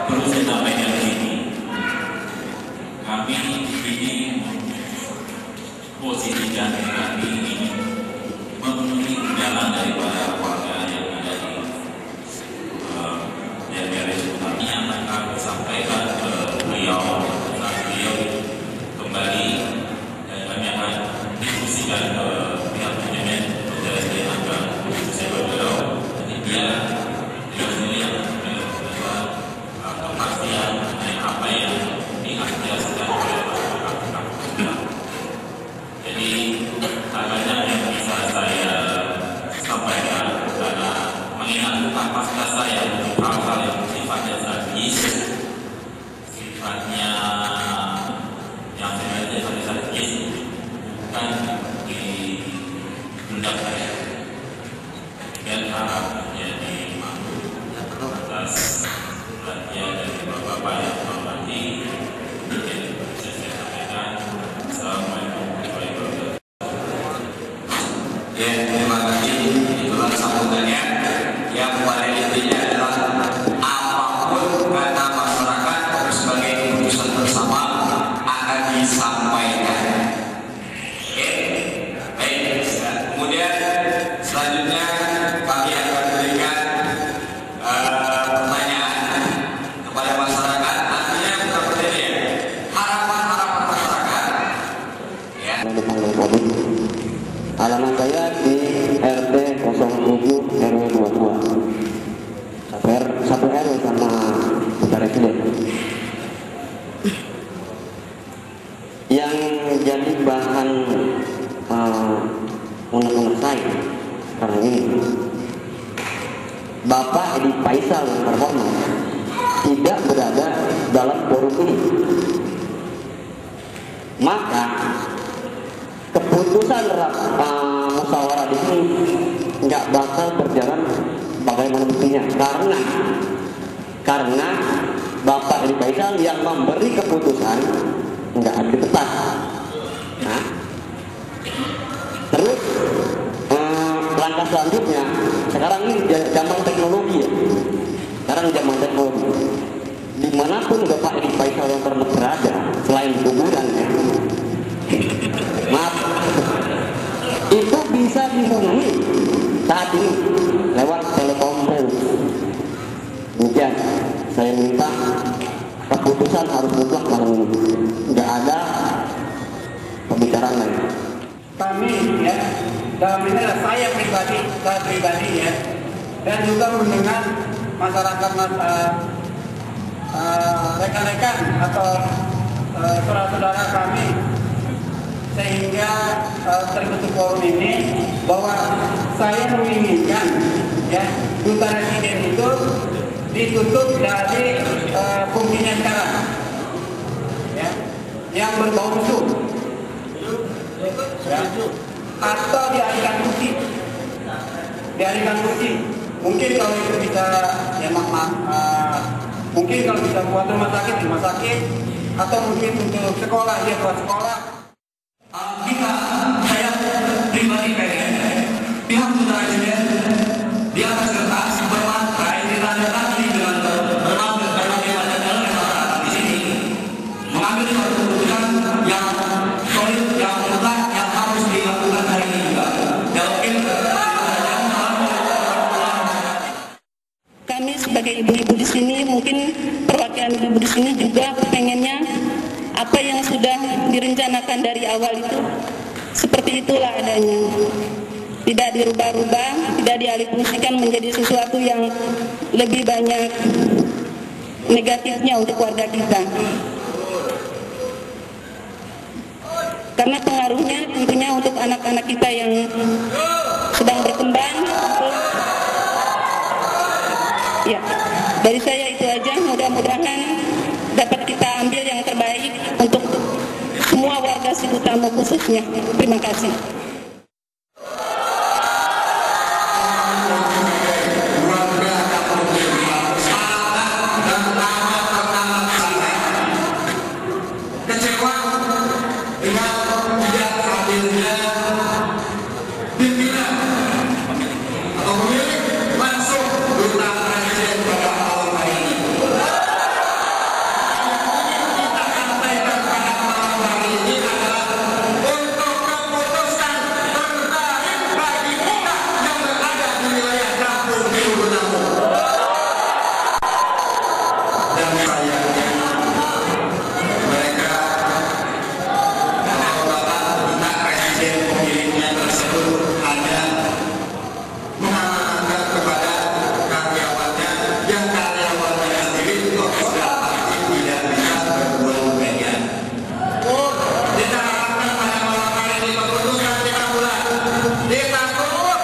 perlu saya sampaikan di sini, kami ini posisi dan kami ini memenuhi undangan daripada warga yang ada di daerah sekitar ini yang akan disampaikan ke beliau saat beliau kembali, dan kami akan diskusikan ke pihak manajemen dari agar diskusi beliau. Jadi dia sendiri yang kepastian apa yang diaspirasikan oleh masyarakat. Jadi banyak yang bisa saya sampaikan karena mengingat kapasitas saya untuk hal-hal yang sifatnya strategis, sifatnya yang sebenarnya strategis bukan di pundak saya. Dan harapnya dimaklum atas perhatian dari Bapak-Bapak yang menghormati. Mungkin bisa saya sampaikan. Assalamualaikum warahmatullahi wabarakatuh. Ya, terima kasih. Itulah sambutannya. Yang pada intinya adalah apapun kata masyarakat sebagai keputusan bersama akan disampaikan. Oke, baik. Kemudian selanjutnya kami akan berikan pertanyaan kepada masyarakat. Artinya bukan pertanyaan, harapan-harapan masyarakat. Ya. Alamat saya di RT 07 RW 22 satu RW sama Pak Presiden. Yang jadi bahan unek-unek saya sekarang ini, Bapak Edi Faisal yang terhormat tidak berada dalam forum ini, maka keputusan musyawarah di sini nggak bakal berjalan bagaimana mestinya, karena Bapak Edi Faisal yang memberi keputusan nggak adil tetap. Nah, terus langkah selanjutnya, sekarang ini zaman teknologi ya, dimanapun Bapak Edi Faisal yang pernah berada selain kuburan ya, maaf, itu bisa dihubungi saat ini lewat telekonferensi. Demikian, saya minta keputusan harus mutlak malam ini, nggak ada pembicaraan lain. Kami ya, dalam ini adalah saya pribadi ya, dan juga mendengar masyarakat rekan-rekan atau saudara-saudara kami, sehingga terbentuk forum ini, bahwa saya menginginkan ya duta residen itu ditutup dari fungsinya sekarang ya, yang berbau musuh ya, atau dialihkan fungsi. Mungkin kalau itu bisa ya mungkin kalau bisa buat rumah sakit, atau mungkin untuk sekolah ya buat sekolah. Kita, saya pribadi pengen pihak duta residen di atas kertas bermaterai ditandatangani dengan berbagai macam elemen masyarakat di sini, mengambil suatu keputusan yang solid, yang mutlak, yang harus dilakukan hari ini juga. Kami sebagai ibu-ibu di sini, mungkin perwakilan ibu-ibu di sini juga pengennya apa yang sudah direncanakan dari awal itu seperti itulah adanya, tidak dirubah-rubah, tidak dialihfungsikan menjadi sesuatu yang lebih banyak negatifnya untuk warga kita, karena pengaruhnya tentunya untuk anak-anak kita yang sedang berkembang. Ya, dari saya itu aja, mudah-mudahan dapat kita ambil yang terbaik untuk semua warga Cikutamo khususnya. Terima kasih. Kecewa dengan tidak hadirnya pimpinan atau pemilik langsung duta residen pada malam hari ini. yang sayangnya mereka kalau Bapak minta presiden pemiliknya tersebut hanya mengarahkan kepada karyawannya yang karyawannya sendiri kok sudah pasti tidak bisa berbuat demikian. Kita harapkan pada malam hari ini keputusan kita bulat. Kita turut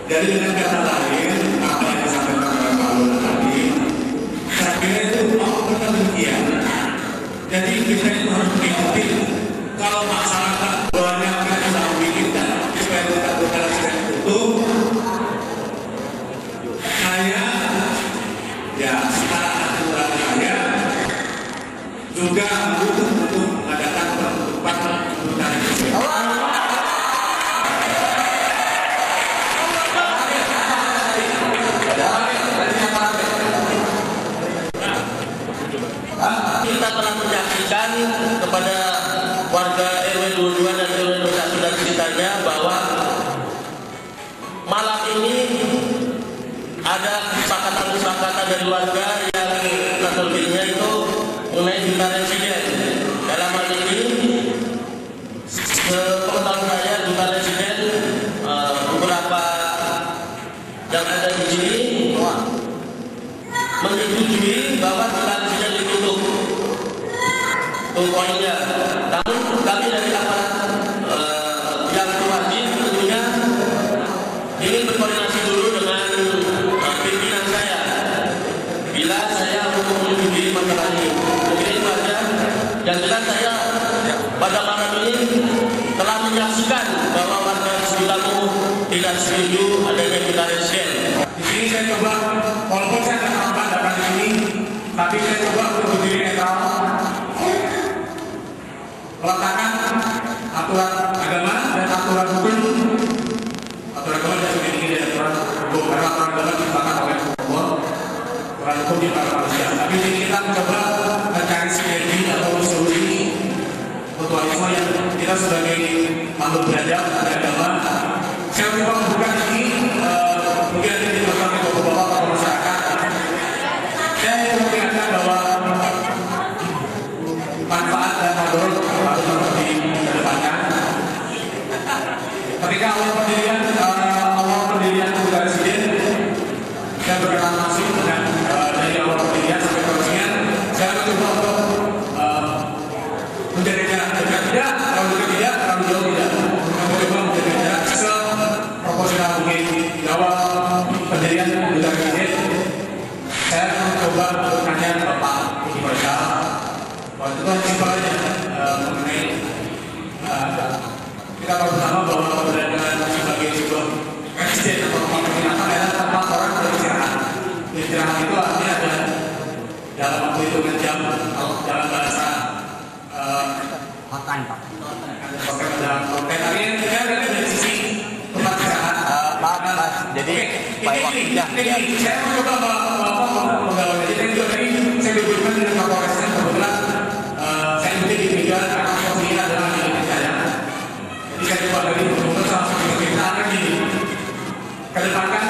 Jadi dengan kata lain, apa yang disampaikan oleh Pak Lula tadi, saya kira itu benar demikian. Jadi kita itu harus mengikuti. Kalau masyarakat banyak yang bisa memikirkan supaya kita berkala itu, saya ya secara aturan saya juga butuh untuk mengadakan penutupan putaran kedua. Kita telah menyaksikan kepada warga RW 22 dan RW 21 dan sekitarnya bahwa malam ini ada kesepakatan dari warga yang lebihnya itu mengenai juta residen. Dalam hal ini, sepengetahuan saya juta residen beberapa yang ada di sini menyetujui bahwa juta residen ditutup poinnya. Namun kami dari aparat yang berwajib tentunya ingin berkoordinasi dulu dengan pimpinan saya. Bila saya untuk menyetujui masalah ini, mungkin itu saja. Yang jelas saya pada malam ini telah menyaksikan bahwa warga Cibilamu tidak setuju adanya juta residen. Di sini saya coba, walaupun saya tidak tampak datang di sini, tapi saya coba untuk berdiri netral, meletakkan aturan agama dan aturan hukum. Aturan agama tidak sebegini dari aturan hukum, karena aturan agama diciptakan oleh Allah, aturan hukum diciptakan manusia. Tapi ini kita mencoba mencari sinergi atau solusi mutualisme yang kita sebagai makhluk beradab beragama. Saya coba membuka ini, mungkin ada di belakang bapak-bapak atau masyarakat. Saya ingin mengingatkan bahwa manfaat dan mudarat harus dikedepankan. Ketika awal pendirian juta residen, saya berkenan langsung dengan dari awal pendirian sampai peresmian, saya mencoba untuk menjaga jarak dekat tidak, kalau dekat tidak, kalau jauh tidak. Mencoba menjaga jarak seproporsional mungkin. Di awal pendirian juta residen, saya mencoba untuk tanya Bapak Budi Faisal. Waktu itu simpelnya mengenai kita tahu bersama bahwa keberadaan sebagai sebuah residen atau tempat penginapan adalah tempat orang beristirahat. Istirahat itu artinya ada dalam waktu hitungan jam, kalau dalam bahasa Makan Pak. dalam konteks. Tapi saya lihat dari sisi tempat istirahat. Mas, jadi Pak waktunya. Saya mencoba menggalang. Jadi tadi saya berhubungan dengan Kapolres kebetulan. Saya juga dipegang karena posisinya adalah milik saya. Jadi saya coba dari berhubungan sama kita lagi kedepankan